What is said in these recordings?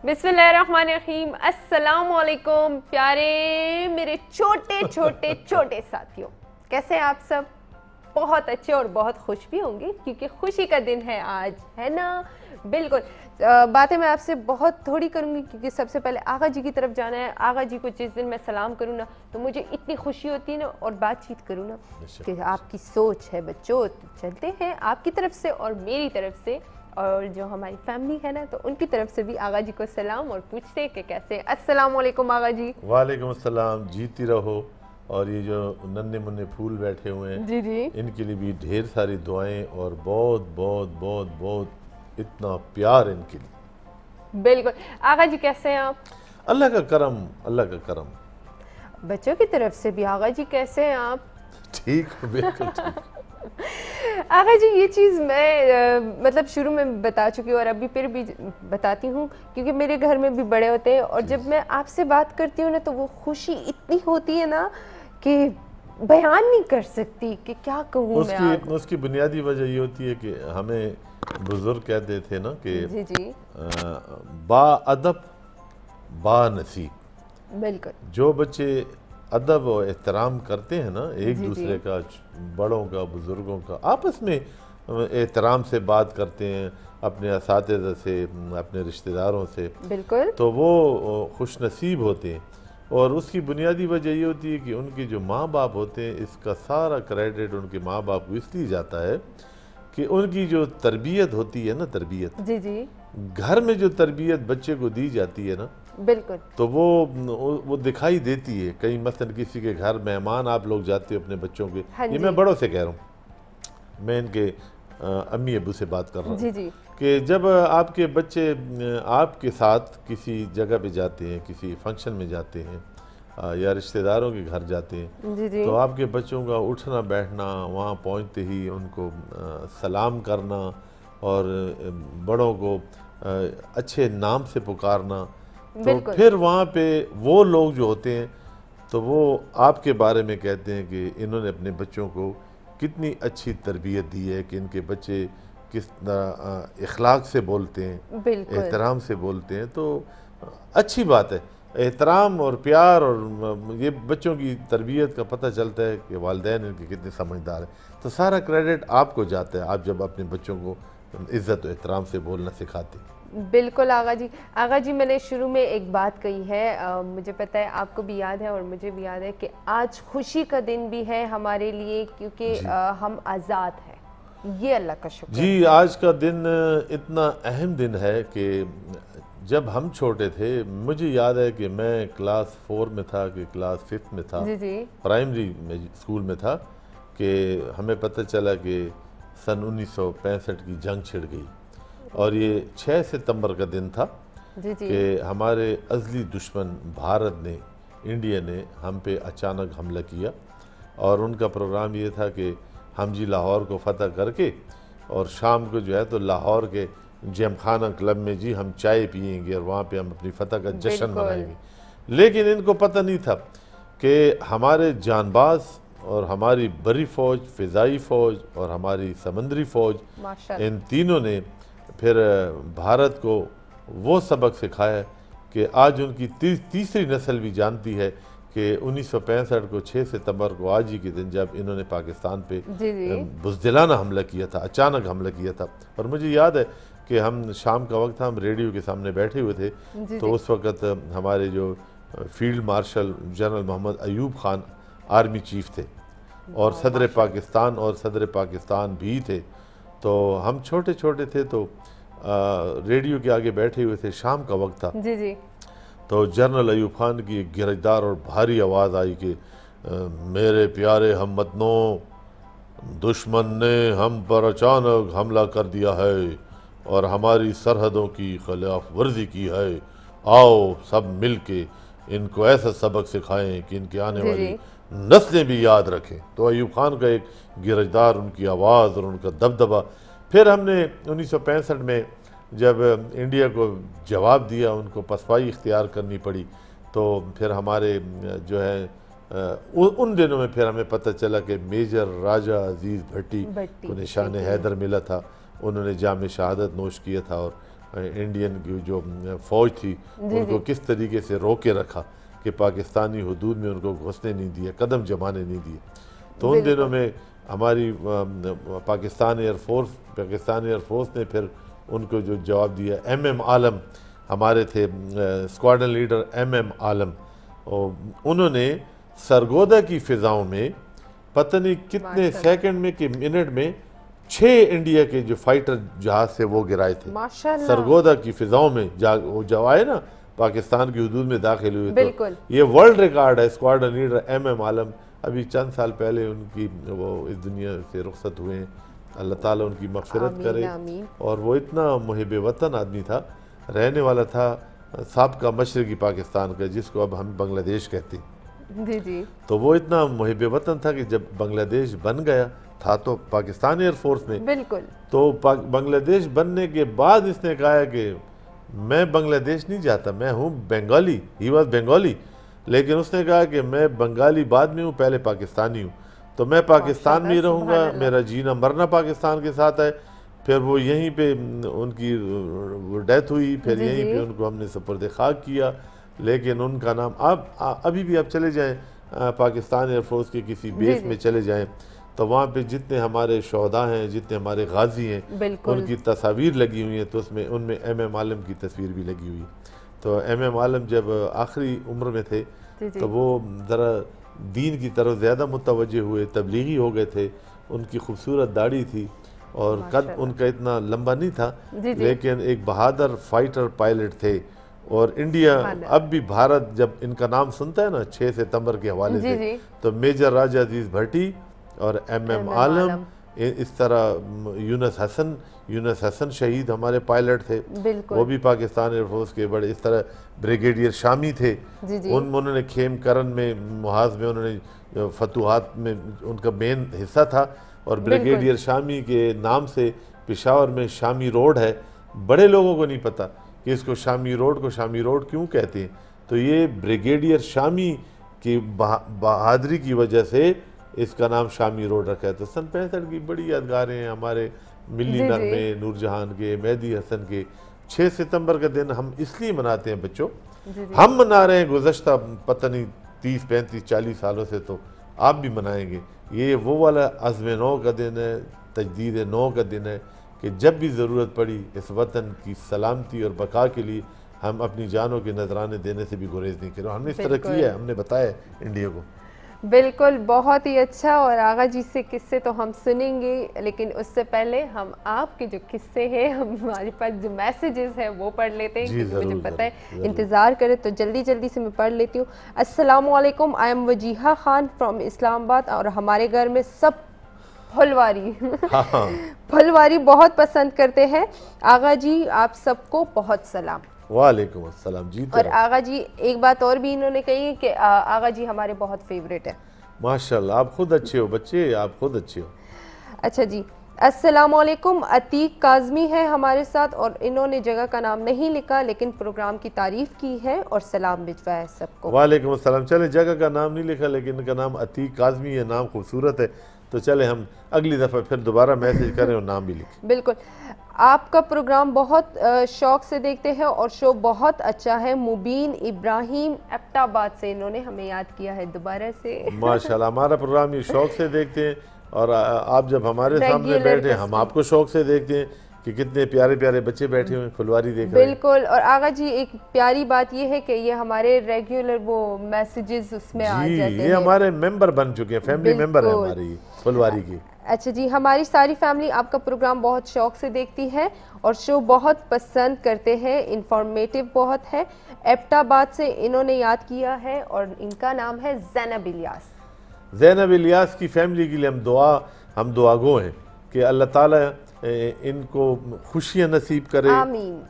बिस्मिल्लाहिर्रहमानिर्रहीम। अस्सलाम वालेकुम प्यारे मेरे छोटे छोटे छोटे साथियों, कैसे हैं आप सब? बहुत अच्छे और बहुत खुश भी होंगे क्योंकि खुशी का दिन है आज, है ना? बिल्कुल। बातें मैं आपसे बहुत थोड़ी करूँगी क्योंकि सबसे पहले आगा जी की तरफ जाना है। आगा जी को जिस दिन मैं सलाम करूँ ना तो मुझे इतनी खुशी होती है ना, और बातचीत करूँ ना कि आपकी सोच है बच्चों, तो चलते हैं आपकी तरफ से और मेरी तरफ से और जो हमारी फैमिली है ना, तो उनकी तरफ से भी आगा जी को सलाम और पूछते हैं कि कैसे। अस्सलाम वालेकुम आगा जी। वालेकुम अस्सलाम, जीती रहो। और ये जो नन्हे मुन्ने फूल बैठे हुए हैं जी जी, इनके लिए भी ढेर सारी दुआएं और बहुत बहुत बहुत बहुत इतना प्यार इनके लिए। बिल्कुल। आगा जी कैसे हैं आप? अल्लाह का करम, अल्लाह का करम। बच्चों की तरफ से भी आगा जी कैसे हैं आप? ठीक हो, बिल्कुल ठीक। आगा जी ये चीज़ मैं मतलब शुरू में बता चुकी हूँ और अभी फिर भी बताती हूँ क्योंकि मेरे घर में भी बड़े होते हैं और जब मैं आपसे बात करती हूँ ना तो वो खुशी इतनी होती है ना कि बयान नहीं कर सकती कि क्या कहूँ मैं आपको। उसकी बुनियादी वजह ये होती है कि हमें बुजुर्ग कहते थे ना कि जी जी, बा अदब बा नसीब। बिल्कुल। जो बच्चे अदब और एहतराम करते हैं ना एक जी दूसरे जी, का, बड़ों का, बुज़ुर्गों का, आपस में एहतराम से बात करते हैं, अपने असातिज़ा से, अपने रिश्तेदारों से, बिल्कुल। तो वो खुश नसीब होते हैं। और उसकी बुनियादी वजह ये होती है कि उनके जो माँ बाप होते हैं, इसका सारा क्रेडिट उनके माँ बाप को इसलिए जाता है कि उनकी जो तरबियत होती है ना, तरबियत, जी जी, घर में जो तरबियत बच्चे को दी जाती है ना, बिल्कुल। तो वो दिखाई देती है। कहीं मसलन किसी के घर मेहमान आप लोग जाते हो अपने बच्चों के, हाँ ये जी, मैं बड़ों से कह रहा हूँ, मैं इनके अम्मी अबू से बात कर रहा हूँ जी जी, कि जब आपके बच्चे आपके साथ किसी जगह पे जाते हैं, किसी फंक्शन में जाते हैं या रिश्तेदारों के घर जाते हैं, जी जी, तो आपके बच्चों का उठना बैठना, वहाँ पहुँचते ही उनको सलाम करना और बड़ों को अच्छे नाम से पुकारना, तो बिल्कुल। फिर वहाँ पे वो लोग जो होते हैं तो वो आपके बारे में कहते हैं कि इन्होंने अपने बच्चों को कितनी अच्छी तरबियत दी है, कि इनके बच्चे किस तरह इखलाक से बोलते हैं, बिल्कुल, एहतराम से बोलते हैं। तो अच्छी बात है, एहतराम और प्यार, और ये बच्चों की तरबियत का पता चलता है कि वालिदैन इनके कितने समझदार हैं। तो सारा क्रेडिट आपको जाता है, आप जब अपने बच्चों को इज़्ज़त और एहतराम से बोलना सिखाते हैं। बिल्कुल आगा जी। आगा जी मैंने शुरू में एक बात कही है, मुझे पता है आपको भी याद है और मुझे भी याद है कि आज खुशी का दिन भी है हमारे लिए क्योंकि जी हम आज़ाद हैं। ये अल्लाह का शुक्र जी, है। आज का दिन इतना अहम दिन है कि जब हम छोटे थे, मुझे याद है कि मैं क्लास 4 में था कि क्लास 5 में था, जी जी, प्राइमरी में स्कूल में था, कि हमें पता चला कि सन 1965 की जंग छिड़ गई। और ये 6 सितंबर का दिन था जी जी, कि हमारे अज़ली दुश्मन भारत ने, इंडिया ने हम पे अचानक हमला किया। और उनका प्रोग्राम ये था कि हम जी लाहौर को फ़तह करके और शाम को जो है तो लाहौर के जेम खाना क्लब में जी हम चाय पियेंगे और वहाँ पे हम अपनी फ़तह का जश्न बिल्कुल। मनाएंगे। लेकिन इनको पता नहीं था कि हमारे जानबाज और हमारी बरी फ़ौज, फ़िज़ाई फ़ौज और हमारी समंदरी फ़ौज, माशाल्लाह। इन तीनों ने फिर भारत को वो सबक सिखाया कि आज उनकी तीसरी नस्ल भी जानती है कि 1965 को 6 सितंबर को आज ही के दिन जब इन्होंने पाकिस्तान पे जी जी, बुज़दिलाना हमला किया था, अचानक हमला किया था। और मुझे याद है कि हम शाम का वक्त था, हम रेडियो के सामने बैठे हुए थे, जी तो जी, उस वक्त हमारे जो field marshal general Mohammad Ayub Khan army chief थे और सदर पाकिस्तान भी थे। तो हम छोटे छोटे थे, तो रेडियो के आगे बैठे हुए थे, शाम का वक्त था, जी जी, तो जनरल अयूब खान की एक गिरजदार और भारी आवाज़ आई कि मेरे प्यारे हमवतनों, दुश्मन ने हम पर अचानक हमला कर दिया है और हमारी सरहदों की खिलाफ वर्जी की है। आओ सब मिल के इनको ऐसा सबक सिखाएं कि इनके आने जी जी, वाली नस्लें भी याद रखें। तो अयूब खान का एक गिरजदार, उनकी आवाज़ और उनका दबदबा। फिर हमने 1965 में जब इंडिया को जवाब दिया, उनको पसपाई इख्तियार करनी पड़ी, तो फिर हमारे जो है उन दिनों में फिर हमें पता चला कि मेजर राजा अजीज़ भट्टी भट्टी, को निशान जी जी, हैदर मिला था, उन्होंने जाम शहादत नोश किया था और इंडियन की जो फ़ौज थी उनको किस तरीके से रोके रखा कि पाकिस्तानी हुदूद में उनको घुसने नहीं दिया, कदम जमाने नहीं दिए। तो उन दिनों में हमारी पाकिस्तान एयरफोर्स ने फिर उनको जो जवाब दिया, MM आलम हमारे थे स्क्वाड्रन लीडर MM आलम, और उन्होंने सरगोदा की फ़िज़ाओं में पता नहीं कितने सेकंड में कि मिनट में 6 इंडिया के जो फाइटर जहाज से वो गिराए थे सरगोदा की फ़िज़ाओं में। वो जब आए ना पाकिस्तान की हुदूद में दाखिल हुए, तो ये वर्ल्ड रिकॉर्ड है। स्क्वाड्रन लीडर MM आलम अभी चंद साल पहले उनकी वो इस दुनिया से रुखसत हुए हैं। अल्लाह ताला उनकी मग़फ़िरत करे। और वो इतना मुहिब वतन आदमी था, रहने वाला था साबका मशरक़ी पाकिस्तान का, जिसको अब हम बांग्लादेश कहते हैं। जी। तो वो इतना मुहिब वतन था कि जब बांग्लादेश बन गया था तो पाकिस्तान एयरफोर्स में, बिल्कुल, तो बांग्लादेश बनने के बाद इसने कहा कि मैं बांग्लादेश नहीं जाता, मैं हूँ बंगाली। ही वॉज बंगाली, लेकिन उसने कहा कि मैं बंगाली बाद में हूँ, पहले पाकिस्तानी हूँ, तो मैं पाकिस्तान में ही रहूँगा, मेरा जीना मरना पाकिस्तान के साथ है। फिर वो यहीं पे उनकी डेथ हुई, फिर यहीं पे उनको हमने सुपुर्द खाक किया। लेकिन उनका नाम अभी भी आप चले जाएं पाकिस्तान एयरफोर्स के किसी बेस में चले जाएं, तो वहाँ पे जितने हमारे शोहदा हैं, जितने हमारे गाजी हैं, उनकी तस्वीर लगी हुई हैं। तो उसमें उनमें MM आलम की तस्वीर भी लगी हुई है। तो MM आलम जब आखिरी उम्र में थे तो वो ज़रा दीन की तरफ ज़्यादा मुतवज्जे हुए, तबलीगी हो गए थे। उनकी खूबसूरत दाढ़ी थी और कद उनका इतना लंबा नहीं था, लेकिन एक बहादुर फाइटर पायलट थे। और इंडिया अब भी भारत जब इनका नाम सुनता है ना 6 सितंबर के हवाले से, तो मेजर राजा अजीज़ भट्टी और MM आलम, इस तरह यूनुस हसन शहीद हमारे पायलट थे, वो भी पाकिस्तान एयरफोर्स के बड़े। इस तरह ब्रिगेडियर शामी थे, उन्होंने खेम करन में मुहाज में उन्होंने फतूहात में उनका मेन हिस्सा था। और ब्रिगेडियर शामी के नाम से पेशावर में शामी रोड है। बड़े लोगों को नहीं पता कि इसको शामी रोड क्यों कहते हैं। तो ये ब्रिगेडियर शामी की बहादुरी की वजह से इसका नाम शामी रोड रखा है। तो सन 65 की बड़ी यादगारें हैं हमारे मिली नगमे नूरजहान के, मेहदी हसन के। 6 सितंबर का दिन हम इसलिए मनाते हैं बच्चों, हम मना रहे हैं गुज़श्ता पता नहीं 30, 35, 40 सालों से, तो आप भी मनाएंगे। ये वो वाला अज़्म नौ का दिन है, तजदीद नौ का दिन है कि जब भी ज़रूरत पड़ी इस वतन की सलामती और बका के लिए हम अपनी जानों के नजराने देने से भी गुरेज नहीं करें। हमने इस तरह किया है, हमने बताया इंडिया को। बिल्कुल, बहुत ही अच्छा। और आगा जी से किस्से तो हम सुनेंगे, लेकिन उससे पहले हम आपके जो किस्से हैं, हमारे पास जो मैसेजेस हैं वो पढ़ लेते हैं, क्योंकि मुझे पता है इंतज़ार करें, तो जल्दी से मैं पढ़ लेती हूँ। अस्सलाम वालेकुम, I am Wajiha Khan from Islamabad, और हमारे घर में सब फुलवारी बहुत पसंद करते हैं। आगा जी आप सबको बहुत सलाम। वालेकुम अस्सलाम जी। और आगा जी एक बात और भी इन्होंने कही कि आगा जी हमारे बहुत फेवरेट है। माशाल्लाह, आप खुद अच्छे हो बच्चे, आप खुद अच्छे हो। अच्छा जी, अस्सलाम वालेकुम। अतीक काज़मी है हमारे साथ, और इन्होंने जगह का नाम नहीं लिखा, लेकिन प्रोग्राम की तारीफ की है और सलाम भिजवाया है सबको। वालेकुम अस्सलाम। चले, जगह का नाम नहीं लिखा लेकिन इनका नाम अतीक काज़मी है, नाम खूबसूरत है। तो चले हम अगली दफ़ा फिर दोबारा मैसेज करें और नाम भी लिखें। बिल्कुल, आपका प्रोग्राम बहुत शौक से देखते हैं और शो बहुत अच्छा है। मुबीन इब्राहिम एबटाबाद से इन्होंने हमें याद किया है दोबारा से। माशाल्लाह, हमारा प्रोग्राम ये शौक से देखते हैं, और आप जब हमारे सामने बैठे हम आपको शौक से देखते हैं कि कितने प्यारे प्यारे बच्चे बैठे हुए फुलवारी देख रहे हैं। बिल्कुल। और आगा जी एक प्यारी बात ये है कि ये हमारे रेगुलर वो मैसेजेस उसमें आ जाते हैं। ये हमारे मेंबर बन चुके हैं, फैमिली मेंबर है हमारी फुलवारी की। अच्छा जी, हमारी सारी फैमिली आपका प्रोग्राम बहुत शौक से देखती है और शो बहुत पसंद करते हैं, इंफॉर्मेटिव बहुत है। एबटाबाद से इन्होंने याद किया है और इनका नाम है ज़ैनब इलियास। ज़ैनब इलियास की फैमिली के लिए हम दुआगो हैं कि अल्लाह ताला इनको खुशियाँ नसीब करे,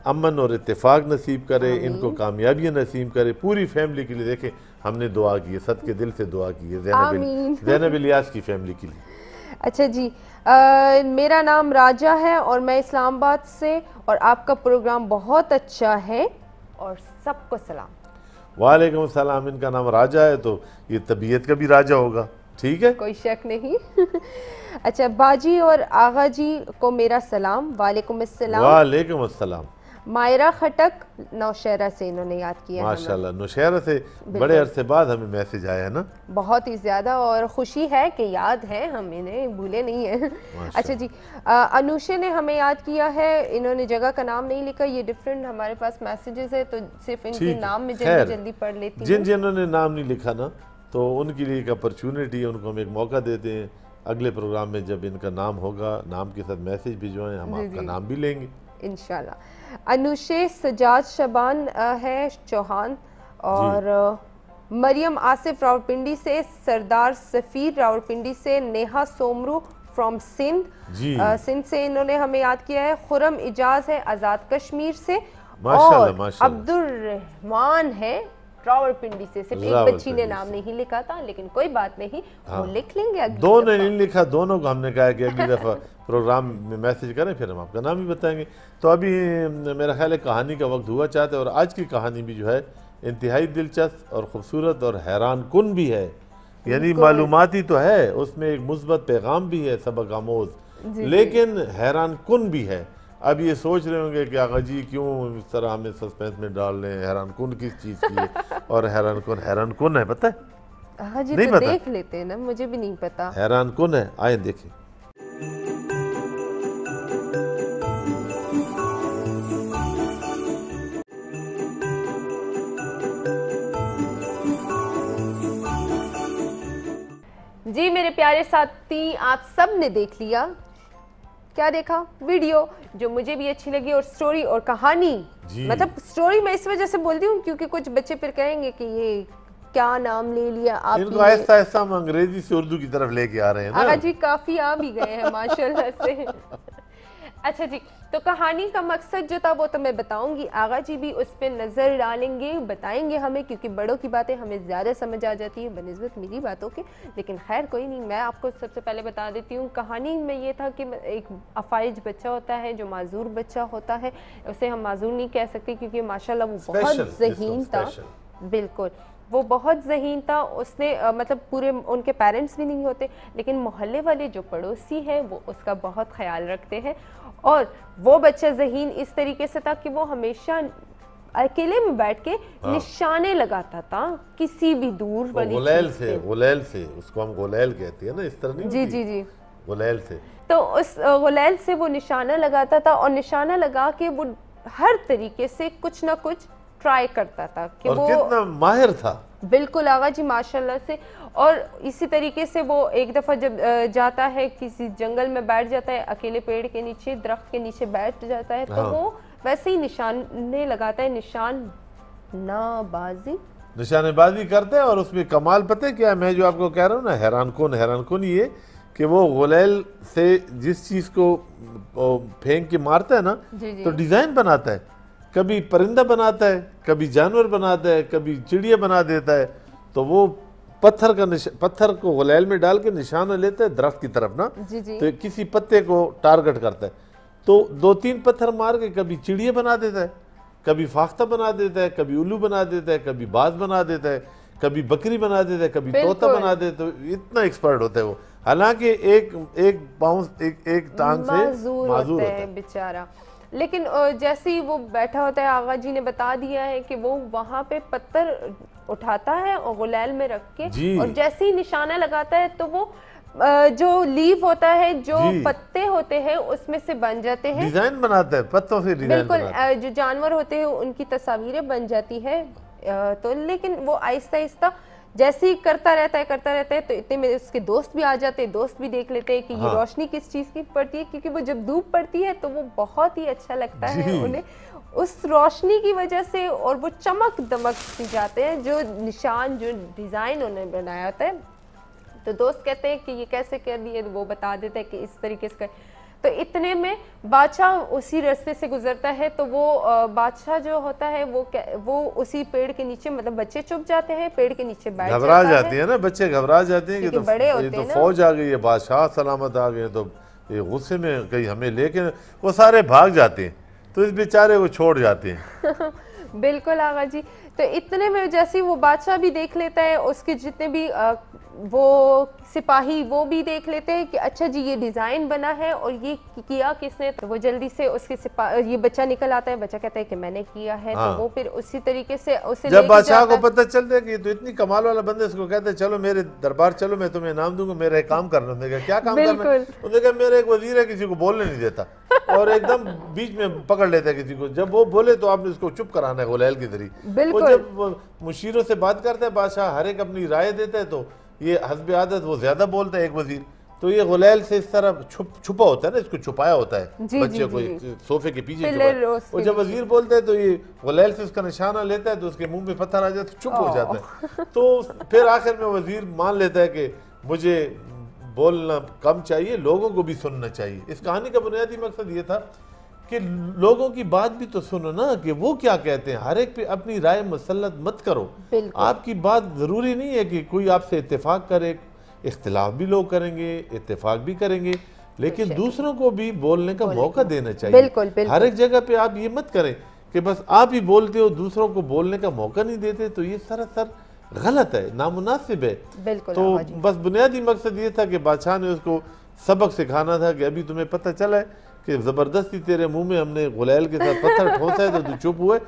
अमन और इत्तेफाक नसीब करे, इनको कामयाबियाँ नसीब करे। पूरी फैमिली के लिए देखें हमने दुआ की है, सद के दिल से दुआ की है ज़ैनब इलियास की फैमिली के लिए। अच्छा जी, मेरा नाम राजा है और मैं इस्लामाबाद से, और आपका प्रोग्राम बहुत अच्छा है और सबको सलाम। वालेकुम सलाम। इनका नाम राजा है तो ये तबीयत का भी राजा होगा, ठीक है, कोई शक नहीं। अच्छा, बाजी और आगा जी को मेरा सलाम। वालेकुम अस्सलाम। वालेकुम अस्सलाम। मायरा खटक नौशहरा से इन्होंने याद किया है हमें। माशाल्लाह, नौशहरा से बड़े अरसे बाद हमें मैसेज आया है ना, बहुत ही ज़्यादा, और खुशी है कि याद है, हम इन्हें भूले नहीं है। अच्छा जी, अनुषा ने हमें याद किया है, इन्होंने जगह का नाम नहीं लिखा, ये डिफरेंट हमारे पास मैसेजेस है तो सिर्फ इनके नाम में जल्दी जल्दी पढ़ लेती हूँ। जिन्होंने नाम नहीं लिखा ना, तो उनके लिए एक अपॉर्चुनिटी है, उनको हम एक मौका देते हैं, अगले प्रोग्राम में जब इनका नाम होगा, नाम के साथ मैसेज भिजवाएं, हम आपका नाम भी लेंगे इंशाल्लाह। अनुषे सजाद शबान है चौहान, और मरियम आसिफ रावलपिंडी से, सरदार सफ़ीर रावलपिंडी से, नेहा सोमरू फ्रॉम सिंध, सिंध से इन्होंने हमें याद किया है। खुरम इजाज है आज़ाद कश्मीर से, और अब्दुल रहमान है रावलपिंडी से। सिर्फ एक बच्ची ने नाम नहीं लिखा था, लेकिन कोई बात नहीं, वो लिख लेंगे अगली दो ने नहीं लिखा, दोनों को हमने कहा कि अगली दफ़ा प्रोग्राम में मैसेज करें, फिर हम आपका नाम भी बताएंगे। तो अभी मेरा ख्याल है कहानी का वक्त हुआ चाहता है, और आज की कहानी भी जो है इंतहाई दिलचस्प और ख़ूबसूरत और हैरान कुन भी है, यानी मालूमाती तो है, उसमें एक मुस्बत पैगाम भी है, सबक आमोज, लेकिन हैरान कुन भी है। अब ये सोच रहे होंगे कि आगा जी क्यों इस तरह हमें सस्पेंस में डाल रहे हैं, हैरान कुन किस चीज़ की है, और हैरान कुन है, पता है? हाँ जी, नहीं तो पता? देख लेते हैं ना, मुझे भी नहीं पता। हैरान कुन है, आए देखें। जी मेरे प्यारे साथी, आप सब ने देख लिया, क्या देखा? वीडियो जो मुझे भी अच्छी लगी, और स्टोरी और कहानी, मतलब स्टोरी मैं इस वजह से बोलती हूँ क्योंकि कुछ बच्चे फिर कहेंगे कि ये क्या नाम ले लिया आप, इनको ऐसा ऐसा हम अंग्रेजी से उर्दू की तरफ लेके आ रहे हैं ना। आगा जी काफी आ भी गए हैं माशाल्लाह से। अच्छा जी, तो कहानी का मकसद जो था वो तो मैं बताऊंगी, आगा जी भी उस पर नज़र डालेंगे, बताएंगे हमें, क्योंकि बड़ों की बातें हमें ज़्यादा समझ आ जाती है बनिस्बत मेरी बातों के। लेकिन खैर कोई नहीं, मैं आपको सबसे पहले बता देती हूँ। कहानी में ये था कि एक अफाइज बच्चा होता है, जो माजूर बच्चा होता है, उसे हम माजूर नहीं कह सकते क्योंकि माशाल्लाह वो बहुत ज़हीन था, बिल्कुल वो बहुत ज़हीन था। उसने मतलब पूरे उनके पेरेंट्स भी नहीं होते, लेकिन मोहल्ले वाले जो पड़ोसी हैं वो उसका बहुत ख्याल रखते हैं। और वो बच्चा ज़हीन इस तरीके से था कि वो हमेशा अकेले में बैठ के निशाने लगाता था किसी भी दूर वाली गुलैल से, उसको हम गुलैल कहते हैं ना, इस तरह नहीं? जी गुलैल से। तो उस गुलैल से वो निशाना लगाता था, और निशाना लगा के वो हर तरीके से कुछ ना कुछ ट्राई करता था कि वो कितना माहिर था। बिल्कुल आगा जी माशाल्लाह से। और इसी तरीके से वो एक दफ़ा जब जाता है किसी जंगल में, बैठ जाता है अकेले पेड़ के नीचे, दरख्त के नीचे बैठ जाता है, तो वो वैसे ही निशाने लगाता है, निशानेबाजी करता है। और उसमें कमाल पता है क्या, मैं जो आपको कह रहा हूँ ना, हैरान कौन ये कि वो गुलैल से जिस चीज़ को फेंक के मारता है ना, तो डिज़ाइन बनाता है, कभी परिंदा बनाता है, कभी जानवर बनाता है, कभी चिड़िया बना देता है। तो वो पत्थर को गुलैल में डाल के निशाना लेता है दरख्त की तरफ ना, तो किसी पत्ते को टारगेट करता है, तो 2-3 पत्थर मार के कभी चिड़िया बना देता है, कभी फाख्ता बना देता है, कभी उल्लू बना देता है, कभी बाज बना देता है, कभी बकरी बना देता है, कभी तोता बना देता है। इतना एक्सपर्ट होता है वो, हालांकि एक टांग से माजूर होता है बेचारा। लेकिन जैसे ही वो बैठा होता है, आगा जी ने बता दिया है कि वो वहाँ पे पत्थर उठाता है और गुलैल में रख के, और जैसे ही निशाना लगाता है तो वो जो लीफ होता है, जो पत्ते होते हैं उसमें से बन जाते हैं, डिजाइन बनाता है पत्तों से, बिल्कुल जो जानवर होते हैं उनकी तस्वीरें बन जाती है। तो लेकिन वो आहिस्ता आहिस्ता जैसे ही करता रहता है, तो इतने में उसके दोस्त भी आ जाते हैं, दोस्त भी देख लेते हैं कि ये रोशनी किस चीज़ की पड़ती है, क्योंकि वो जब धूप पड़ती है तो वो बहुत ही अच्छा लगता है उन्हें उस रोशनी की वजह से, और वो चमक दमक सी जाते हैं जो निशान, जो डिज़ाइन उन्होंने बनाया होता है। तो दोस्त कहते हैं कि ये कैसे कर दिए, वो बता देते हैं कि इस तरीके से। तो इतने में बादशाह उसी रास्ते से गुजरता है, तो वो बादशाह जो होता है वो उसी पेड़ के नीचे, मतलब बच्चे चुप जाते हैं, पेड़ के नीचे बैठ घबरा जाते हैं ना बच्चे, घबरा जाते हैं कि तो बड़े होते हैं, तो फौज आ गई है, बादशाह सलामत आ गए, तो ये गुस्से में कहीं हमें लेके वो सारे भाग जाते हैं, तो इस बेचारे को छोड़ जाते हैं। बिल्कुल आगा जी। तो इतने में जैसे वो बादशाह भी देख लेता है, उसके जितने भी वो सिपाही वो भी देख लेते हैं कि अच्छा जी ये डिजाइन बना है और ये किया किसने, तो वो जल्दी से उसके ये बच्चा निकल आता है, बच्चा कहता है कि मैंने किया है। हाँ। तो वो फिर उसी तरीके से उसे जब बादशाह को पता चलता है कि ये तो इतनी कमाल वाला बंदा, इसको कहते हैं चलो मेरे दरबार चलो, मैं तुम्हें इनाम दूंगा, मेरा एक काम करना। उन्होंने कहा क्या काम करना? उन्होंने कहा मेरा एक वजीर है, किसी को बोलने नहीं देता और एकदम बीच में पकड़ लेता है किसी को, जब वो बोले तो आपने उसको चुप कराना है गुलैल के जरिए। वो जब मुशीरों से बात करता है बादशाह, हर एक अपनी राय देता है, तो ये हस्ब आदत वो ज्यादा बोलता है एक वजीर, तो ये गुलैल से इस तरह छुपा होता है ना, इसको छुपाया होता है बच्चे को सोफे के पीछे छुपा। वो जब वजीर बोलता है तो ये गुलैल से उसका निशाना लेता है, तो उसके मुंह में पत्थर आ जाता है, चुप हो जाता है। तो फिर आखिर में वजीर मान लेता है कि मुझे बोलना कम चाहिए, लोगों को भी सुनना चाहिए। इस कहानी का बुनियादी मकसद ये था कि लोगों की बात भी तो सुनो ना, कि वो क्या कहते हैं, हर एक पे अपनी राय मुसल्लत मत करो। आपकी बात जरूरी नहीं है कि कोई आपसे इत्तेफाक करे, इख्तिलाफ भी लोग करेंगे, इत्तेफाक भी करेंगे, लेकिन दूसरों को भी बोलने का मौका देना चाहिए। बिल्कुल। हर एक जगह पे आप ये मत करें कि बस आप ही बोलते हो, दूसरों को बोलने का मौका नहीं देते, तो ये सरासर गलत है, नामुनासिब है। तो बस बुनियादी मकसद ये था कि बादशाह ने उसको सबक सिखाना था कि अभी तुम्हें पता चला है कि जबरदस्ती तेरे मुंह में हमने गुलैल के साथ पत्थर ठोसा है, तो तू चुप हुए,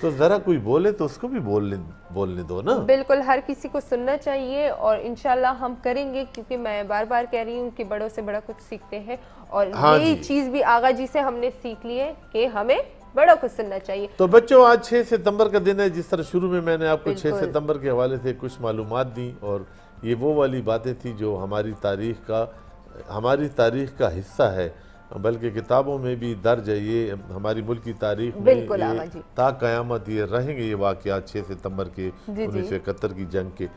तो जरा कोई बोले तो उसको भी बोलने दो ना। बिल्कुल, हर किसी को सुनना चाहिए और इंशाल्लाह हम करेंगे, क्योंकि मैं बार बार कह रही हूँ कि बड़ों से बड़ा कुछ सीखते हैं और यही चीज भी आगा जी से हमने सीख ली है कि हमें बड़ों को सुनना चाहिए। तो बच्चों, आज 6 सितंबर का दिन है। जिस तरह शुरू में मैंने आपको 6 सितंबर के हवाले से कुछ मालूमात दी, और ये वो वाली बातें थी जो हमारी तारीख का हिस्सा है, बल्कि किताबों में भी दर्ज है, ये हमारी मुल्क की तारीख में ता क़यामत ये रहेंगे ये वाक़यात 6 सितंबर के 1971 की जंग के।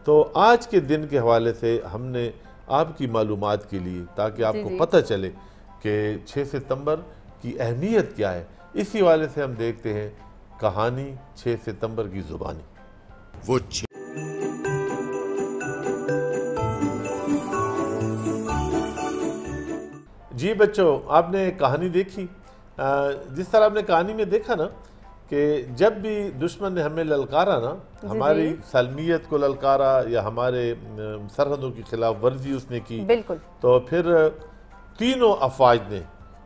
तो आज के दिन के हवाले से हमने आपकी मालूमात के लिए, ताकि आपको पता चले कि 6 सितंबर की अहमियत क्या है, इसी हवाले से हम देखते हैं कहानी 6 सितंबर की ज़ुबानी। वो जी बच्चों, आपने कहानी देखी। जिस तरह आपने कहानी में देखा ना कि जब भी दुश्मन ने हमें ललकारा ना, हमारी सलमियत को ललकारा या हमारे सरहदों की खिलाफ वर्जी उसने की, तो फिर तीनों अफवाज ने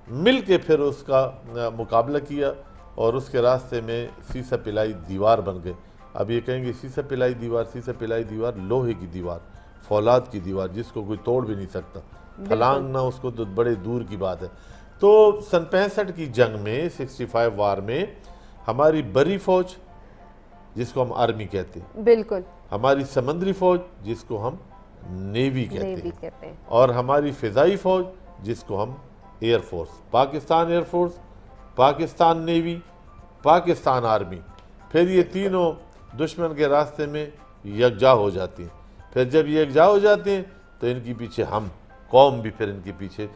मिल के फिर उसका मुकाबला किया और उसके रास्ते में सीसा पिलाई दीवार बन गए। अब ये कहेंगे सीसा पिलाई दीवार लोहे की दीवार, फौलाद की दीवार, जिसको कोई तोड़ भी नहीं सकता, फलांगना उसको तो बड़े दूर की बात है। तो सन 65 की जंग में, 65 वार में, हमारी बरी फौज जिसको हम आर्मी कहते हैं, हमारी समंदरी फौज जिसको हम नेवी कहते हैं, और हमारी फिजाई फौज जिसको हम air force, Pakistan air force, Pakistan navy, Pakistan army, फिर ये तीनों दुश्मन के रास्ते में यकजा हो जाती हैं। फिर जब ये यकजा हो जाते हैं तो इनके पीछे हम कौम भी फिर इनके पीछे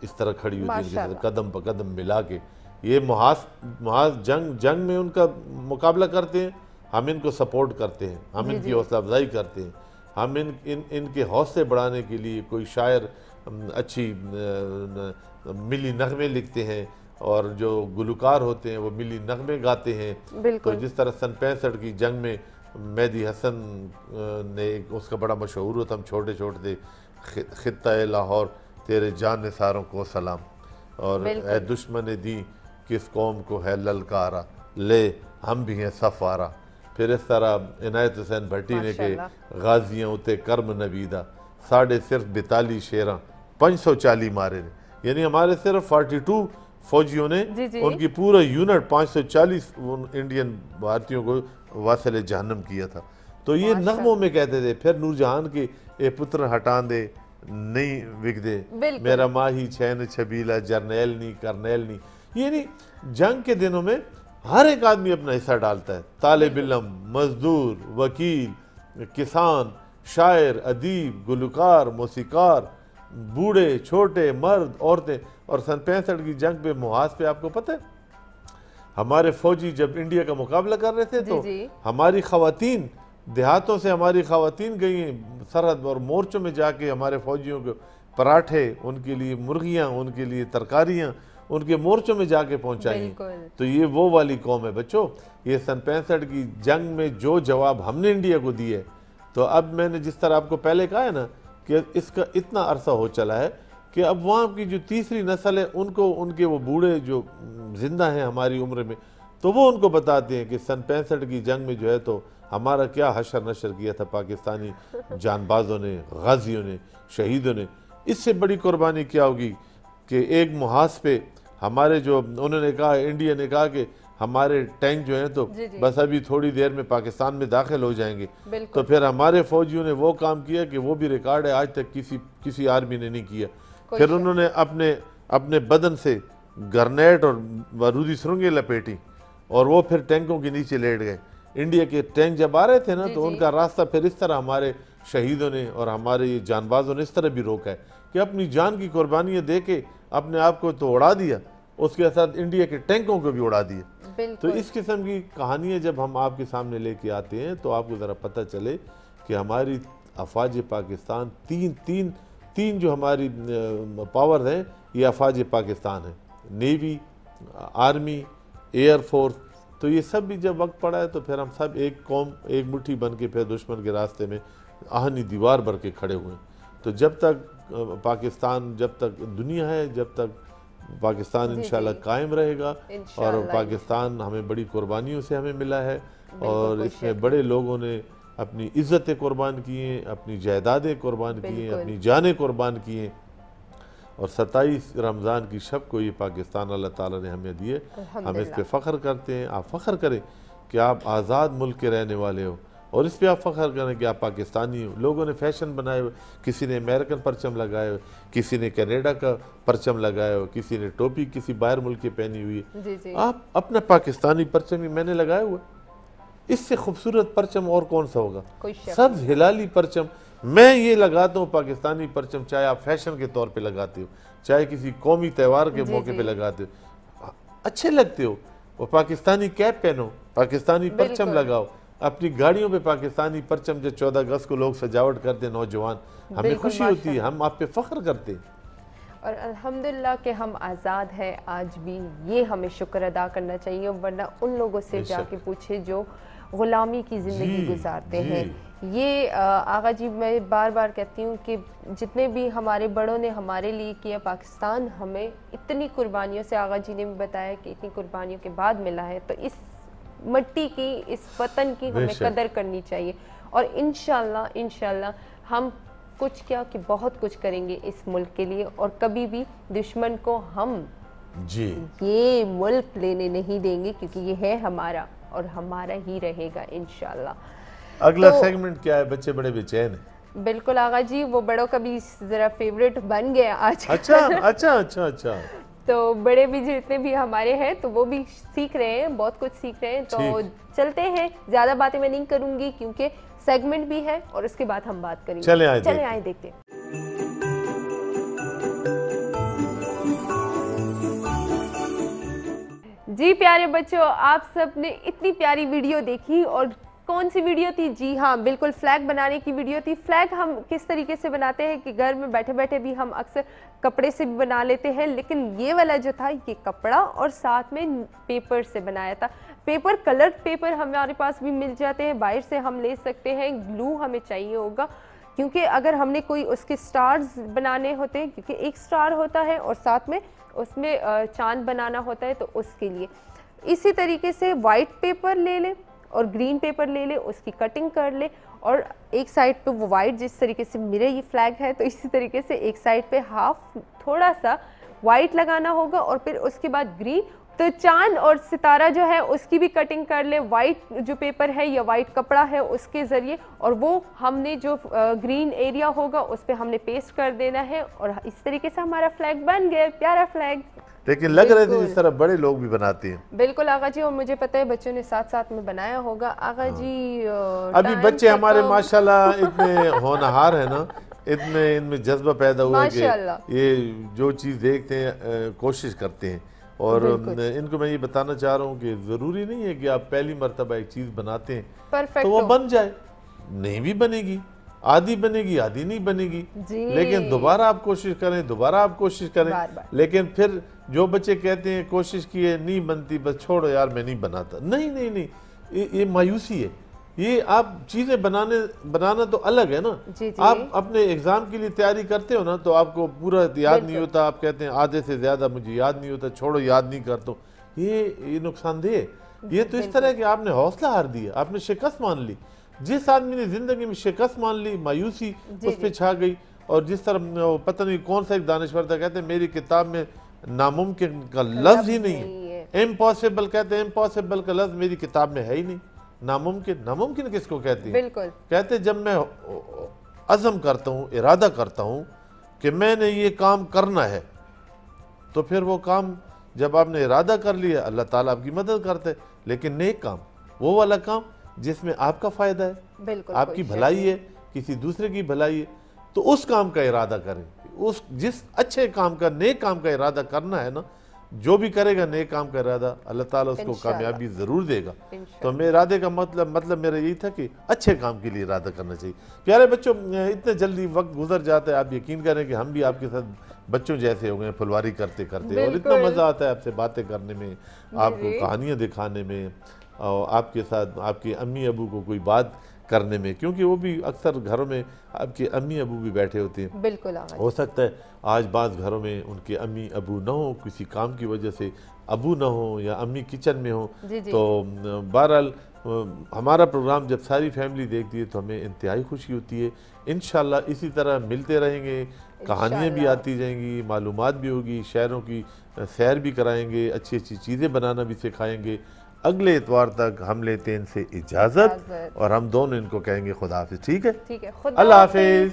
इस तरह खड़ी होती है, कदम पर कदम मिला के ये मुहाज जंग में उनका मुकाबला करते हैं, हम इनको सपोर्ट करते हैं, हम इनकी हौसला अफजाई करते हैं, हम इनके हौसले बढ़ाने के लिए कोई शायर अच्छी मिली नगमे लिखते हैं और जो गुलकार होते हैं वो मिली नगमे गाते हैं। तो जिस तरह सन 65 की जंग में मेहदी हसन ने, उसका बड़ा मशहूर होता, हम छोटे छोटे थे, खित्ता लाहौर तेरे जान निसारों को सलाम, और ए दुश्मन दी किस कौम को है ललकारा, ले हम भी हैं सफारा। फिर इस तरह इनायत हुसैन भट्टी ने के गाजियाँ उते कर्म नवीदा, साढ़े सिर्फ 42 शेरा 540 मारे ने, यानी हमारे सिर्फ 42 फौजियों ने उनकी पूरा यूनिट 540 इंडियन भारतीयों को वासिल जहन्नम किया था। तो ये नगमों में कहते थे। फिर नूरजहान के ए पुत्र हटान दे नहीं विक दे, मेरा माही छैन छबीला, जर्नैल नहीं करनैल नहीं। ये नहीं, जंग के दिनों में हर एक आदमी अपना हिस्सा डालता है, तालिब इल्म, मजदूर, वकील, किसान, शायर, अदीब, गुलकार, मौसीकार, बूढ़े छोटे, मर्द, औरतें। और सन 65 की जंग पे मुहाज पे आपको पता है हमारे फौजी जब इंडिया का मुकाबला कर रहे थे, तो हमारी खवातीन, देहातों से हमारी खवातीन गई सरहद और मोर्चों में जाके हमारे फौजियों को पराठे, उनके लिए मुर्गियाँ, उनके लिए तरकारियाँ, उनके मोर्चों में जाके पहुंचाई हैं। बिल्कुल। तो ये वो वाली कौम है बच्चों। ये सन 65 की जंग में जो जवाब हमने इंडिया को दिए, तो अब मैंने जिस तरह आपको पहले कहा है ना कि इसका इतना अरसा हो चला है कि अब वहाँ की जो तीसरी नस्ल है उनको, उनके वो बूढ़े जो जिंदा हैं हमारी उम्र में, तो वो उनको बताते हैं कि सन 65 की जंग में जो है तो हमारा क्या हशर नशर किया था पाकिस्तानी जानबाजों ने, गाजियों ने, शहीदों ने। इससे बड़ी कुर्बानी क्या होगी कि एक मुहाज पे हमारे जो, उन्होंने कहा, इंडिया ने कहा कि हमारे टैंक जो हैं तो बस अभी थोड़ी देर में पाकिस्तान में दाखिल हो जाएंगे। तो फिर हमारे फौजियों ने वो काम किया कि वो भी रिकॉर्ड है, आज तक किसी आर्मी ने नहीं किया। फिर उन्होंने अपने बदन से ग्रेनेड और बारूदी सुरंगें लपेटी और वो फिर टैंकों के नीचे लेट गए। इंडिया के टैंक जब आ रहे थे ना तो उनका रास्ता फिर इस तरह हमारे शहीदों ने और हमारे जानबाजों ने इस तरह भी रोका है कि अपनी जान की कुर्बानियां दे के अपने आप को तो उड़ा दिया, उसके साथ इंडिया के टैंकों को भी उड़ा दिया। तो इस किस्म की कहानियां जब हम आपके सामने लेके आते हैं तो आपको ज़रा पता चले कि हमारी अफवाज पाकिस्तान तीन जो हमारी पावर हैं ये अफवाज पाकिस्तान है, नेवी, आर्मी, एयर फोर्स। तो ये सब भी जब वक्त पड़ा है तो फिर हम सब एक कौम, एक मुट्ठी बन के फिर दुश्मन के रास्ते में आहनी दीवार भर के खड़े हुए। तो जब तक पाकिस्तान, जब तक दुनिया है, जब तक पाकिस्तान इंशाल्लाह कायम रहेगा। और पाकिस्तान हमें बड़ी कुर्बानियों से हमें मिला है और इसमें बड़े लोगों ने अपनी इज्जतें कुर्बान की हैं, अपनी जायदादें कुर्बान की हैं, अपनी जानें कुर्बान की हैं। और 27 रमज़ान की शब को ये पाकिस्तान अल्लाह ताला ने हमें दिए, हम इस पे फ़ख्र करते हैं। आप फ़ख्र करें कि आप आज़ाद मुल्क के रहने वाले हो और इस पे आप फ़ख्र करें कि आप पाकिस्तानी हो। लोगों ने फैशन बनाए हुए, किसी ने अमेरिकन परचम लगाए हुए, किसी ने कनाडा का परचम लगाया हुआ, किसी ने टोपी किसी बाहर मुल्क की पहनी हुई है। आप अपना पाकिस्तानी परचम ही मैंने लगाया हुआ, इससे खूबसूरत परचम और कौन सा होगा? सब हिलाली परचम मैं ये लगाता हूँ पाकिस्तानी परचम, चाहे आप फैशन के तौर पे लगाते हो, चाहे किसी कौमी त्यौहार के मौके पे लगाते हो, अच्छे लगते हो। वो पाकिस्तानी कैप पहनो, पाकिस्तानी परचम लगाओ, अपनी गाड़ियों पे पाकिस्तानी परचम, जो 14 अगस्त को लोग सजावट करते हैं नौजवान, हमें खुशी होती है, हम आप पे फख्र करते हैं। और अल्हम्दुलिल्लाह कि हम आज़ाद हैं आज भी, ये हमें शुक्र अदा करना चाहिए। वरना उन लोगों से जाके पूछे जो ग़ुलामी की ज़िंदगी गुजारते हैं। ये आगा जी, मैं बार बार कहती हूँ कि जितने भी हमारे बड़ों ने हमारे लिए किया, पाकिस्तान हमें इतनी कुर्बानियों से, आगा जी ने भी बताया कि इतनी कुर्बानियों के बाद मिला है, तो इस मिट्टी की, इस वतन की हमें कदर करनी चाहिए। और इंशाल्लाह हम कुछ क्या कि बहुत कुछ करेंगे इस मुल्क के लिए। और कभी भी दुश्मन को हम ये मुल्क लेने नहीं देंगे, क्योंकि ये है हमारा और हमारा ही रहेगा इंशाल्लाह। अगला सेगमेंट क्या है? बच्चे बड़े बेचैन हैं। बिल्कुल आगा जी, वो बड़ों का भी जरा फेवरेट बन गया आज। अच्छा। तो बड़े भी जितने भी हमारे हैं तो वो भी सीख रहे हैं, बहुत कुछ सीख रहे हैं। तो चलते हैं, ज्यादा बातें मैं नहीं करूंगी क्योंकि सेगमेंट भी है और उसके बाद हम बात करेंगे। चले आए देखते हैं। जी प्यारे बच्चों, आप सब ने इतनी प्यारी वीडियो देखी। और कौन सी वीडियो थी? जी हाँ, बिल्कुल फ्लैग बनाने की वीडियो थी। फ्लैग हम किस तरीके से बनाते हैं कि घर में बैठे बैठे भी हम अक्सर कपड़े से भी बना लेते हैं, लेकिन ये वाला जो था ये कपड़ा और साथ में पेपर से बनाया था। पेपर, कलर्ड पेपर हमारे पास भी मिल जाते हैं, बाहर से हम ले सकते हैं। ग्लू हमें चाहिए होगा, क्योंकि अगर हमने कोई उसके स्टार्स बनाने होते हैं, क्योंकि एक स्टार होता है और साथ में उसमें चांद बनाना होता है, तो उसके लिए इसी तरीके से वाइट पेपर ले लें और ग्रीन पेपर ले ले, उसकी कटिंग कर ले। और एक साइड पे वो वाइट, जिस तरीके से मेरे ये फ्लैग है, तो इसी तरीके से एक साइड पे हाफ थोड़ा सा वाइट लगाना होगा और फिर उसके बाद ग्रीन। तो चांद और सितारा जो है उसकी भी कटिंग कर ले, वाइट जो पेपर है या वाइट कपड़ा है उसके ज़रिए। और वो हमने जो ग्रीन एरिया होगा उस पर हमने पेस्ट कर देना है और इस तरीके से हमारा फ्लैग बन गया, प्यारा फ्लैग। लेकिन लग रहे थे जिस तरह बड़े लोग भी बनाते हैं। बिल्कुल आगा जी, और मुझे पता है बच्चों ने साथ साथ में बनाया होगा। आगा जी अभी बच्चे हमारे माशाल्लाह इतने होनहार है ना, इतने इनमें जज्बा पैदा हुआ है कि ये जो चीज़ देखते हैं कोशिश करते हैं। और इनको मैं ये बताना चाह रहा हूँ कि ज़रूरी नहीं है कि आप पहली मरतबा एक चीज़ बनाते हैं तो वो बन जाए, नहीं भी बनेगी। आधी बनेगी आधी नहीं बनेगी, जी। लेकिन दोबारा आप कोशिश करें, दोबारा आप कोशिश करें। बार बार। लेकिन फिर जो बच्चे कहते हैं कोशिश किए नहीं बनती, बस छोड़ो यार मैं नहीं बनाता, नहीं नहीं नहीं, ये मायूसी है। ये आप चीज़ें बनाना तो अलग है ना। जी जी। आप अपने एग्ज़ाम के लिए तैयारी करते हो ना, तो आपको पूरा याद नहीं होता, आप कहते हैं आधे से ज़्यादा मुझे याद नहीं होता, छोड़ो याद नहीं करता हूँ, ये नुकसानदेह है। ये तो इस तरह कि आपने हौसला हार दिया, आपने शिकस्त मान ली। जिस आदमी ने ज़िंदगी में शिकस्त मान ली, मायूसी उस पर छा गई, और जिस तरह पता नहीं कौन सा एक दानिश्वर था, कहते हैं मेरी किताब में नामुमकिन का लफ्ज़ ही नहीं है, इम्पॉसिबल, कहते हैं इम्पॉसिबल का लफ्ज़ मेरी किताब में है ही नहीं। नामुमकिन, नामुमकिन किसको कहती है? बिल्कुल। कहते जब मैं अज़म करता हूँ, इरादा करता हूँ कि मैंने ये काम करना है, तो फिर वो काम जब आपने इरादा कर लिया, अल्लाह ताला आपकी मदद करते। लेकिन नेक काम, वो वाला काम जिसमें आपका फ़ायदा है, बिल्कुल, आपकी भलाई है, किसी दूसरे की भलाई है, तो उस काम का इरादा करें। उस जिस अच्छे काम का, नेक काम का इरादा करना है ना, जो भी करेगा नेक काम का इरादा, अल्लाह ताला उसको कामयाबी ज़रूर देगा। तो मेरे इरादे का मतलब मेरा यही था कि अच्छे काम के लिए इरादा करना चाहिए। प्यारे बच्चों, इतने जल्दी वक्त गुजर जाता है, आप यकीन करें कि हम भी आपके साथ बच्चों जैसे हो गए, फुलवारी करते करते, और इतना मज़ा आता है आपसे बातें करने में, आपको कहानियाँ दिखाने में, और आपके साथ आपके अम्मी अबू को कोई बात करने में, क्योंकि वो भी अक्सर घरों में आपके अम्मी अबू भी बैठे होते हैं। बिल्कुल। हो सकता है आज बाज़ घरों में उनके अम्मी अबू ना हो, किसी काम की वजह से अबू ना हो, या अम्मी किचन में हो। तो बहरहाल हमारा प्रोग्राम जब सारी फैमिली देखती है तो हमें इंतहाई खुशी होती है। इंशाल्लाह इसी तरह मिलते रहेंगे, कहानियाँ भी आती जाएंगी, मालूमात भी होगी, शहरों की सैर भी कराएंगे, अच्छी अच्छी चीज़ें बनाना भी सिखाएंगे। अगले इतवार तक हम लेते हैं इनसे इजाज़त, और हम दोनों इनको कहेंगे खुदा हाफिज़। ठीक है, ठीक है, अल्लाह हाफिज़।